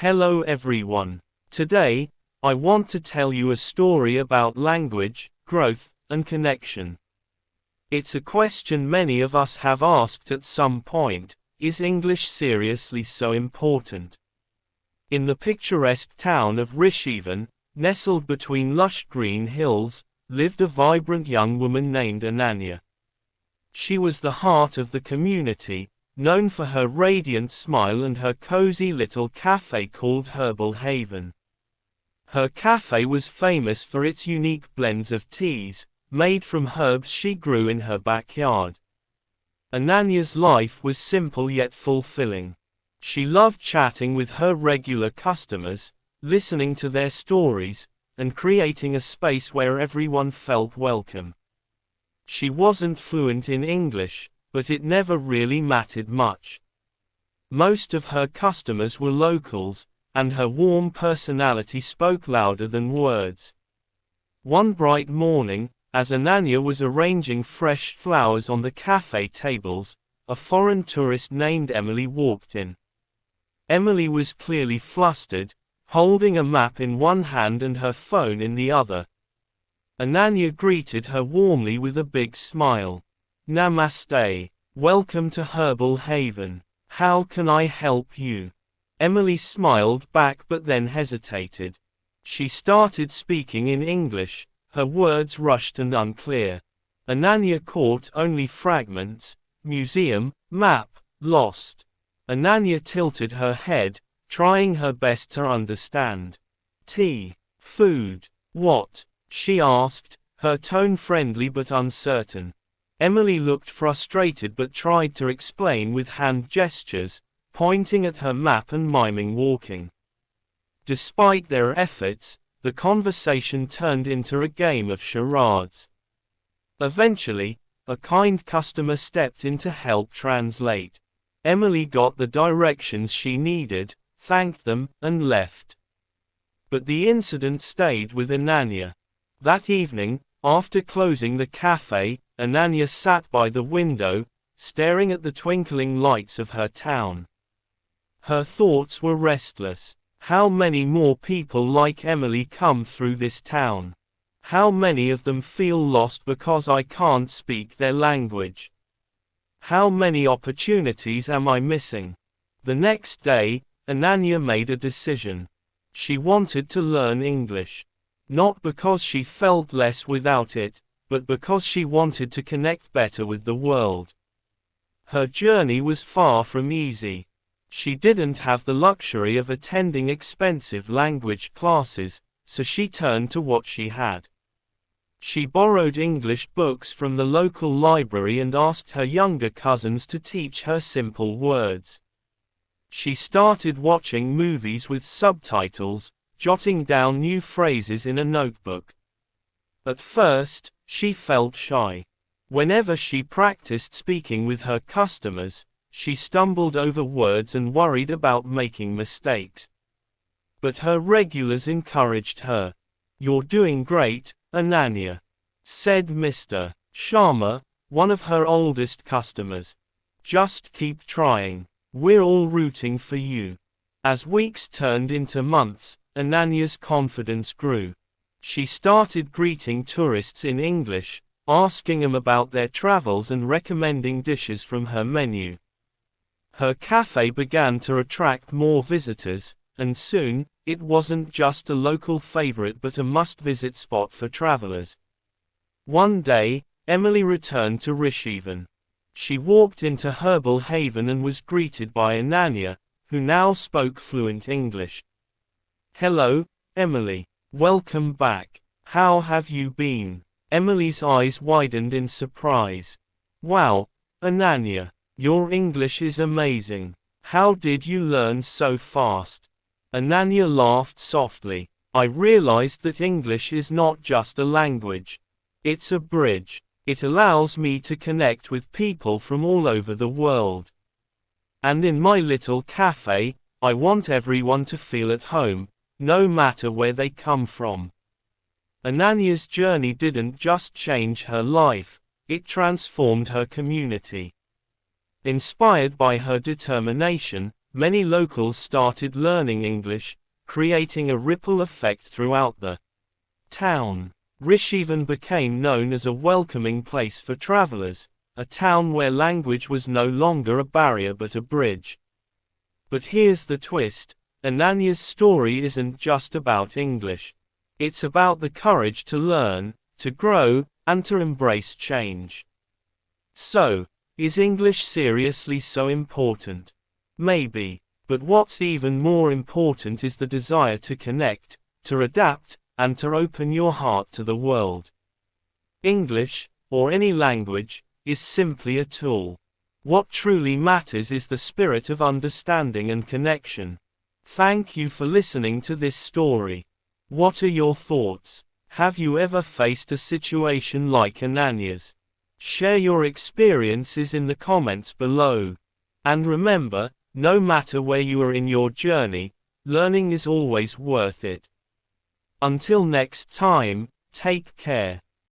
Hello everyone. Today, I want to tell you a story about language, growth, and connection. It's a question many of us have asked at some point: is English seriously so important? In the picturesque town of Rishivan, nestled between lush green hills, lived a vibrant young woman named Ananya. She was the heart of the community, known for her radiant smile and her cozy little café called Herbal Haven. Her café was famous for its unique blends of teas, made from herbs she grew in her backyard. Ananya's life was simple yet fulfilling. She loved chatting with her regular customers, listening to their stories, and creating a space where everyone felt welcome. She wasn't fluent in English, but it never really mattered much. Most of her customers were locals, and her warm personality spoke louder than words. One bright morning, as Ananya was arranging fresh flowers on the cafe tables, a foreign tourist named Emily walked in. Emily was clearly flustered, holding a map in one hand and her phone in the other. Ananya greeted her warmly with a big smile. "Namaste. Welcome to Herbal Haven. How can I help you?" Emily smiled back but then hesitated. She started speaking in English, her words rushed and unclear. Ananya caught only fragments: museum, map, lost. Ananya tilted her head, trying her best to understand. "Tea, food, what?" she asked, her tone friendly but uncertain. Emily looked frustrated but tried to explain with hand gestures, pointing at her map and miming walking. Despite their efforts, the conversation turned into a game of charades. Eventually, a kind customer stepped in to help translate. Emily got the directions she needed, thanked them, and left. But the incident stayed with Ananya. That evening, after closing the cafe, Ananya sat by the window, staring at the twinkling lights of her town. Her thoughts were restless. How many more people like Emily come through this town? How many of them feel lost because I can't speak their language? How many opportunities am I missing? The next day, Ananya made a decision. She wanted to learn English. Not because she felt less without it, but because she wanted to connect better with the world. Her journey was far from easy. She didn't have the luxury of attending expensive language classes, so she turned to what she had. She borrowed English books from the local library and asked her younger cousins to teach her simple words. She started watching movies with subtitles, jotting down new phrases in a notebook. At first, she felt shy. Whenever she practiced speaking with her customers, she stumbled over words and worried about making mistakes. But her regulars encouraged her. "You're doing great, Ananya," said Mr. Sharma, one of her oldest customers. "Just keep trying. We're all rooting for you." As weeks turned into months, Ananya's confidence grew. She started greeting tourists in English, asking them about their travels and recommending dishes from her menu. Her cafe began to attract more visitors, and soon, it wasn't just a local favorite but a must-visit spot for travelers. One day, Emily returned to Rishivan. She walked into Herbal Haven and was greeted by Ananya, who now spoke fluent English. "Hello, Emily. Welcome back. How have you been?" Emily's eyes widened in surprise. "Wow, Ananya. Your English is amazing. How did you learn so fast?" Ananya laughed softly. "I realized that English is not just a language. It's a bridge. It allows me to connect with people from all over the world. And in my little cafe, I want everyone to feel at home, no matter where they come from." Ananya's journey didn't just change her life, it transformed her community. Inspired by her determination, many locals started learning English, creating a ripple effect throughout the town. Rish even became known as a welcoming place for travelers, a town where language was no longer a barrier but a bridge. But here's the twist: Ananya's story isn't just about English. It's about the courage to learn, to grow, and to embrace change. So, is English seriously so important? Maybe, but what's even more important is the desire to connect, to adapt, and to open your heart to the world. English, or any language, is simply a tool. What truly matters is the spirit of understanding and connection. Thank you for listening to this story. What are your thoughts? Have you ever faced a situation like Ananya's? Share your experiences in the comments below. And remember, no matter where you are in your journey, learning is always worth it. Until next time, take care.